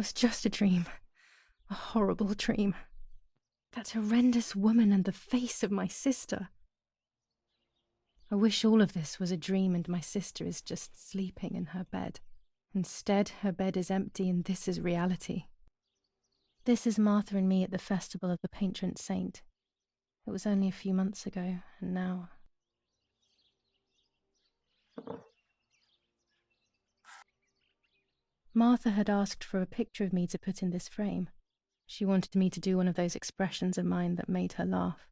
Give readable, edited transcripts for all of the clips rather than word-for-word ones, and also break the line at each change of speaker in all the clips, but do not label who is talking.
was just a dream. A horrible dream. That horrendous woman and the face of my sister. I wish all of this was a dream and my sister is just sleeping in her bed. Instead, her bed is empty and this is reality. This is Martha and me at the festival of the patron saint. It was only a few months ago, and now... Martha had asked for a picture of me to put in this frame. She wanted me to do one of those expressions of mine that made her laugh.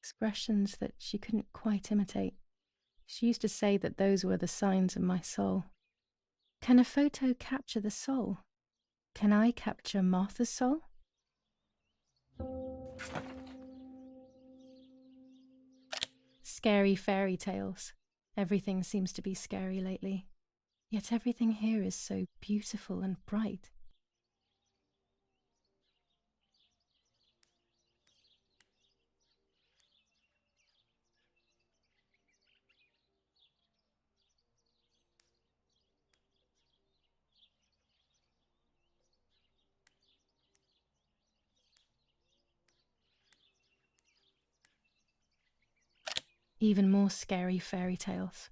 Expressions that she couldn't quite imitate. She used to say that those were the signs of my soul. Can a photo capture the soul? Can I capture Martha's soul? Scary fairy tales. Everything seems to be scary lately. Yet everything here is so beautiful and bright. Even more scary fairy tales.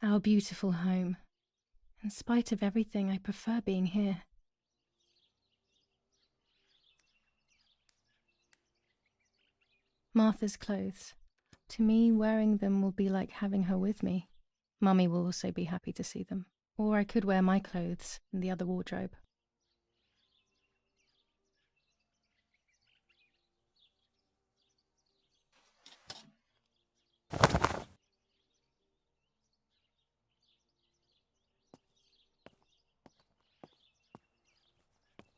Our beautiful home. In spite of everything, I prefer being here. Martha's clothes. To me, wearing them will be like having her with me. Mummy will also be happy to see them. Or I could wear my clothes in the other wardrobe.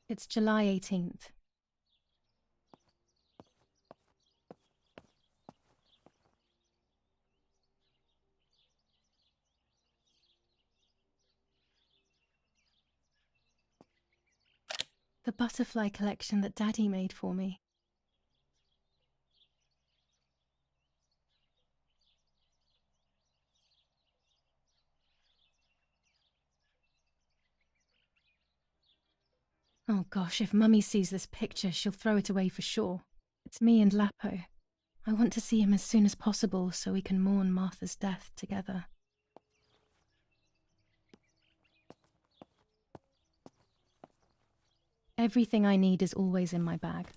It's July 18th. The butterfly collection that Daddy made for me. Oh gosh, if Mummy sees this picture, she'll throw it away for sure. It's me and Lapo. I want to see him as soon as possible so we can mourn Martha's death together. Everything I need is always in my bag.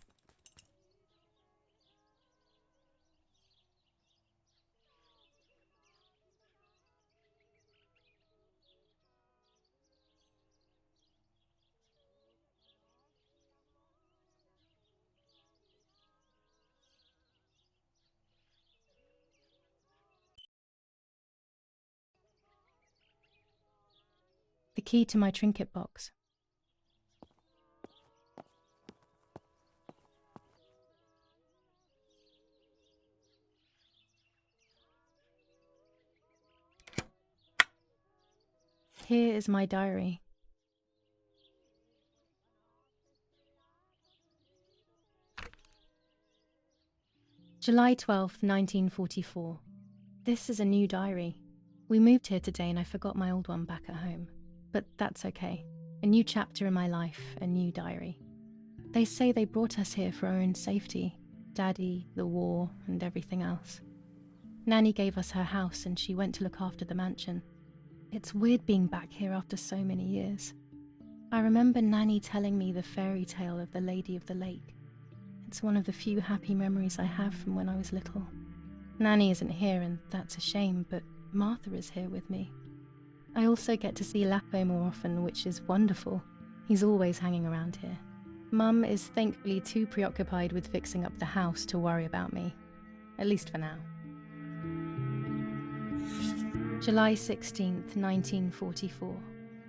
The key to my trinket box. Here is my diary. July 12th, 1944. This is a new diary. We moved here today and I forgot my old one back at home. But that's okay. A new chapter in my life, a new diary. They say they brought us here for our own safety. Daddy, the war, and everything else. Nanny gave us her house and she went to look after the mansion. It's weird being back here after so many years. I remember Nanny telling me the fairy tale of the Lady of the Lake. It's one of the few happy memories I have from when I was little. Nanny isn't here and that's a shame, but Martha is here with me. I also get to see Lapo more often, which is wonderful. He's always hanging around here. Mum is thankfully too preoccupied with fixing up the house to worry about me. At least for now. July 16th, 1944.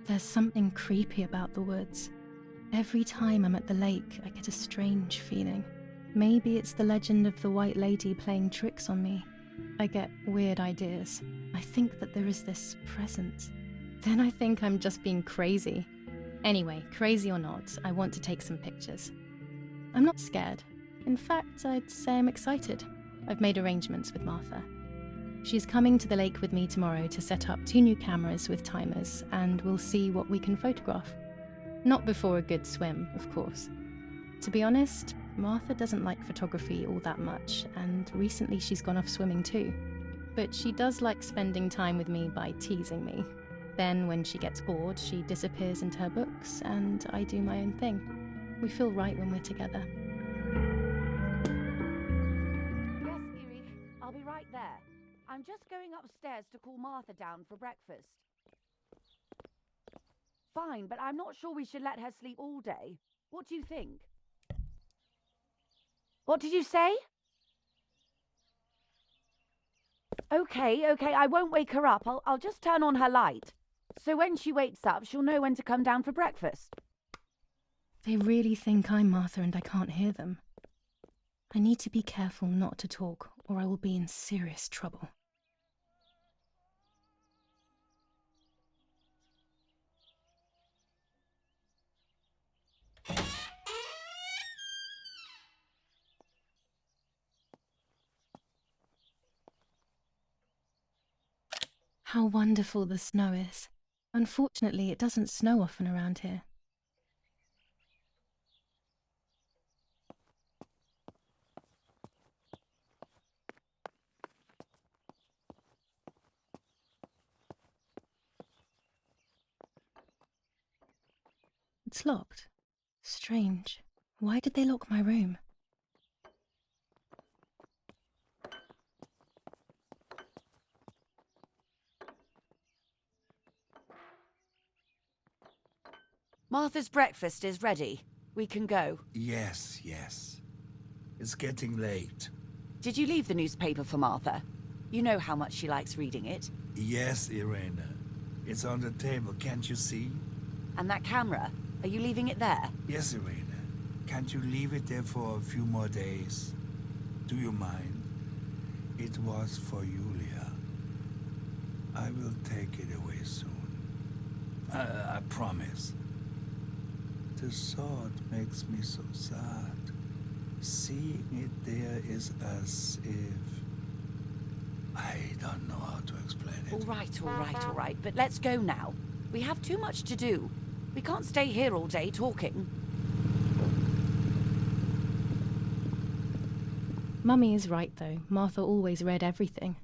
There's something creepy about the woods. Every time I'm at the lake, I get a strange feeling. Maybe it's the legend of the White Lady playing tricks on me. I get weird ideas. I think that there is this presence. Then I think I'm just being crazy. Anyway, crazy or not, I want to take some pictures. I'm not scared. In fact, I'd say I'm excited. I've made arrangements with Martha. She's coming to the lake with me tomorrow to set up 2 new cameras with timers, and we'll see what we can photograph. Not before a good swim, of course. To be honest, Martha doesn't like photography all that much, and recently she's gone off swimming too. But she does like spending time with me by teasing me. Then, when she gets bored, she disappears into her books, and I do my own thing. We feel right when we're together.
Yes, Erie, I'll be right there. I'm just going upstairs to call Martha down for breakfast. Fine, but I'm not sure we should let her sleep all day. What do you think? What did you say? Okay, I won't wake her up. I'll just turn on her light. So when she wakes up, she'll know when to come down for breakfast.
They really think I'm Martha and I can't hear them. I need to be careful not to talk, or I will be in serious trouble. How wonderful the snow is. Unfortunately, it doesn't snow often around here. It's locked. Strange. Why did they lock my room?
Martha's breakfast is ready. We can go.
Yes. It's getting late.
Did you leave the newspaper for Martha? You know how much she likes reading it.
Yes, Irena. It's on the table, can't you see?
And that camera, are you leaving it there?
Yes, Irena. Can't you leave it there for a few more days? Do you mind? It was for Julia. I will take it away soon. I promise. The thought makes me so sad. Seeing it there is as if... I don't know how to explain it.
All right. But let's go now. We have too much to do. We can't stay here all day talking.
Mummy is right, though. Martha always read everything.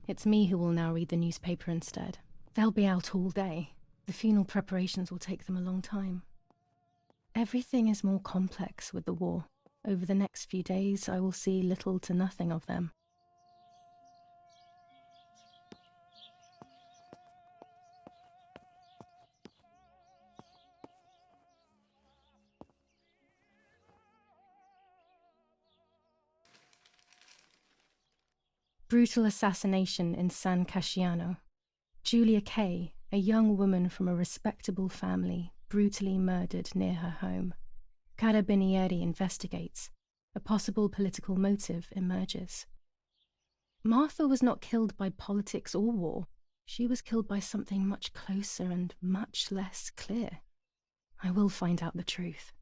It's me who will now read the newspaper instead. They'll be out all day. The funeral preparations will take them a long time. Everything is more complex with the war. Over the next few days, I will see little to nothing of them. Brutal assassination in San Casciano. Julia Kay, a young woman from a respectable family, brutally murdered near her home. Carabinieri investigates. A possible political motive emerges. Martha was not killed by politics or war. She was killed by something much closer and much less clear. I will find out the truth.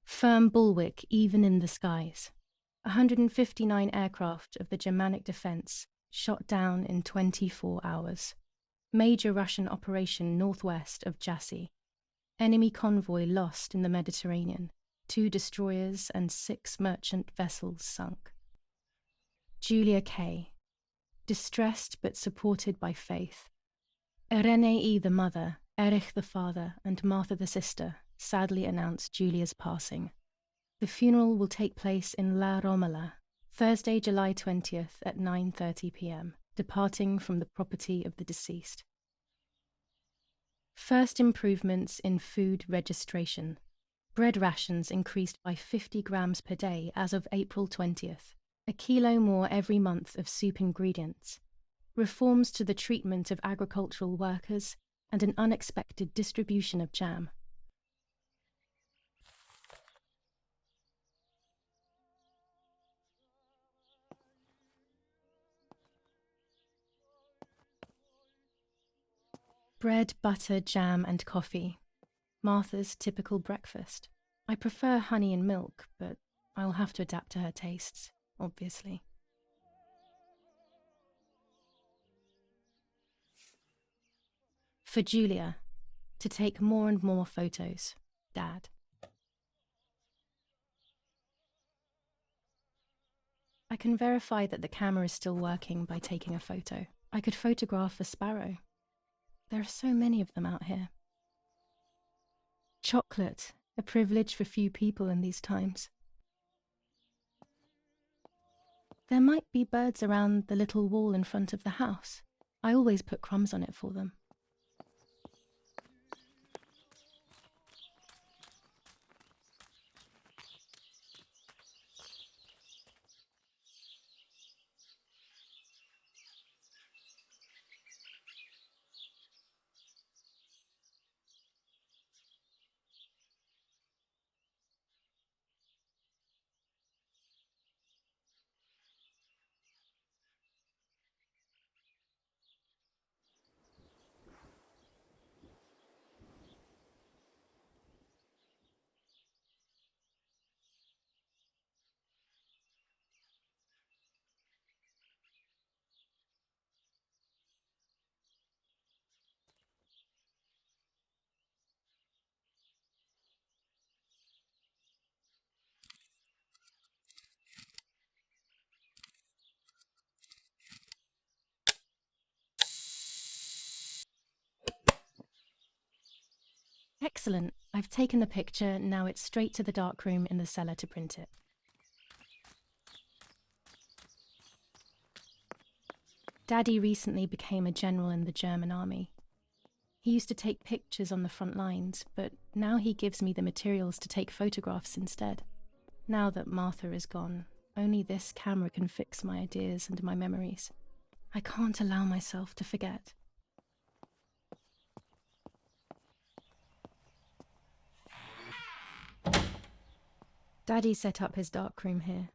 Firm bulwark even in the skies. 159 aircraft of the Germanic defense shot down in 24 hours. Major Russian operation northwest of Jassy. Enemy convoy lost in the Mediterranean. 2 destroyers and 6 merchant vessels sunk. Julia Kay. Distressed but supported by faith. Irenei the mother, Erich the father, and Martha the sister sadly announced Julia's passing. The funeral will take place in La Romola, Thursday, July 20th at 9:30 p.m., departing from the property of the deceased. First improvements in food registration. Bread rations increased by 50 grams per day as of April 20th, a kilo more every month of soup ingredients. Reforms to the treatment of agricultural workers, and an unexpected distribution of jam. Bread, butter, jam, and coffee. Martha's typical breakfast. I prefer honey and milk, but I'll have to adapt to her tastes, obviously. For Julia, to take more and more photos. Dad. I can verify that the camera is still working by taking a photo. I could photograph a sparrow. There are so many of them out here. Chocolate, a privilege for few people in these times. There might be birds around the little wall in front of the house. I always put crumbs on it for them. Excellent. I've taken the picture, now it's straight to the darkroom in the cellar to print it. Daddy recently became a general in the German army. He used to take pictures on the front lines, but now he gives me the materials to take photographs instead. Now that Martha is gone, only this camera can fix my ideas and my memories. I can't allow myself to forget. Daddy set up his darkroom here.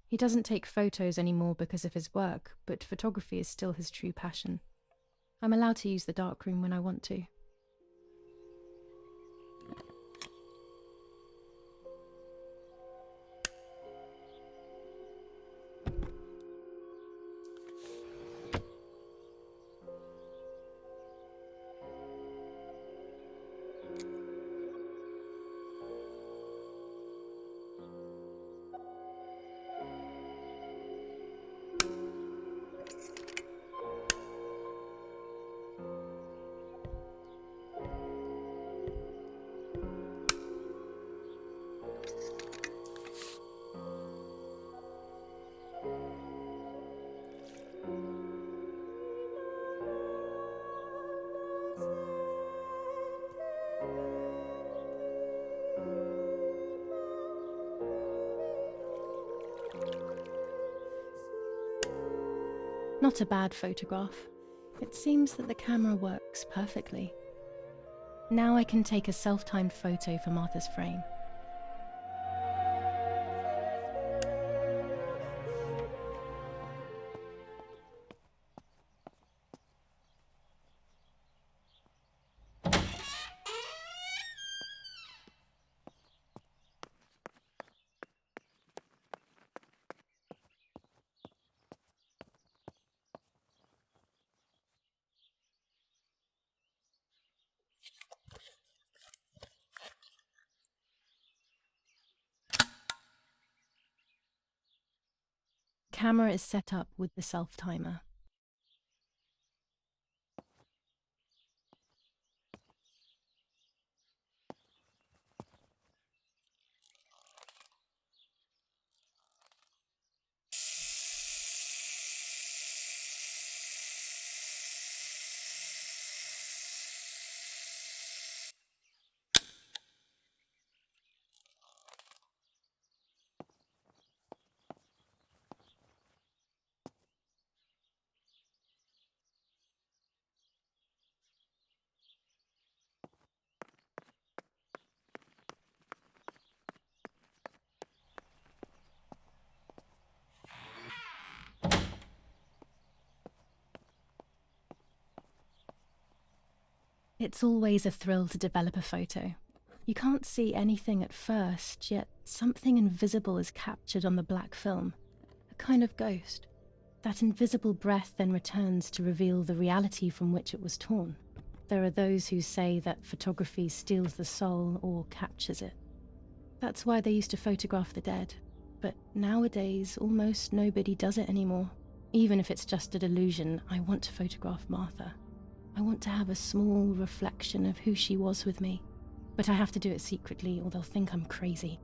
He doesn't take photos anymore because of his work, but photography is still his true passion. I'm allowed to use the darkroom when I want to. Not a bad photograph. It seems that the camera works perfectly. Now I can take a self-timed photo for Martha's frame. Camera is set up with the self-timer. It's always a thrill to develop a photo. You can't see anything at first, yet something invisible is captured on the black film, a kind of ghost. That invisible breath then returns to reveal the reality from which it was torn. There are those who say that photography steals the soul or captures it. That's why they used to photograph the dead, but nowadays almost nobody does it anymore. Even if it's just a delusion, I want to photograph Martha. I want to have a small reflection of who she was with me, but I have to do it secretly or they'll think I'm crazy.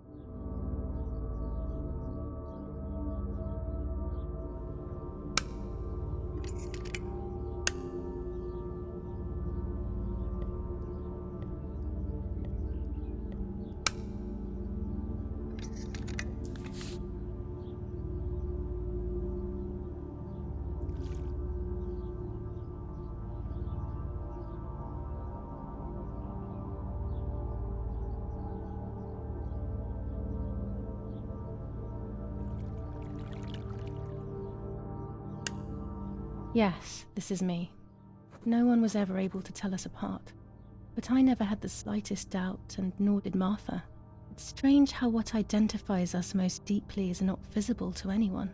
Yes, this is me. No one was ever able to tell us apart. But I never had the slightest doubt, and nor did Martha. It's strange how what identifies us most deeply is not visible to anyone.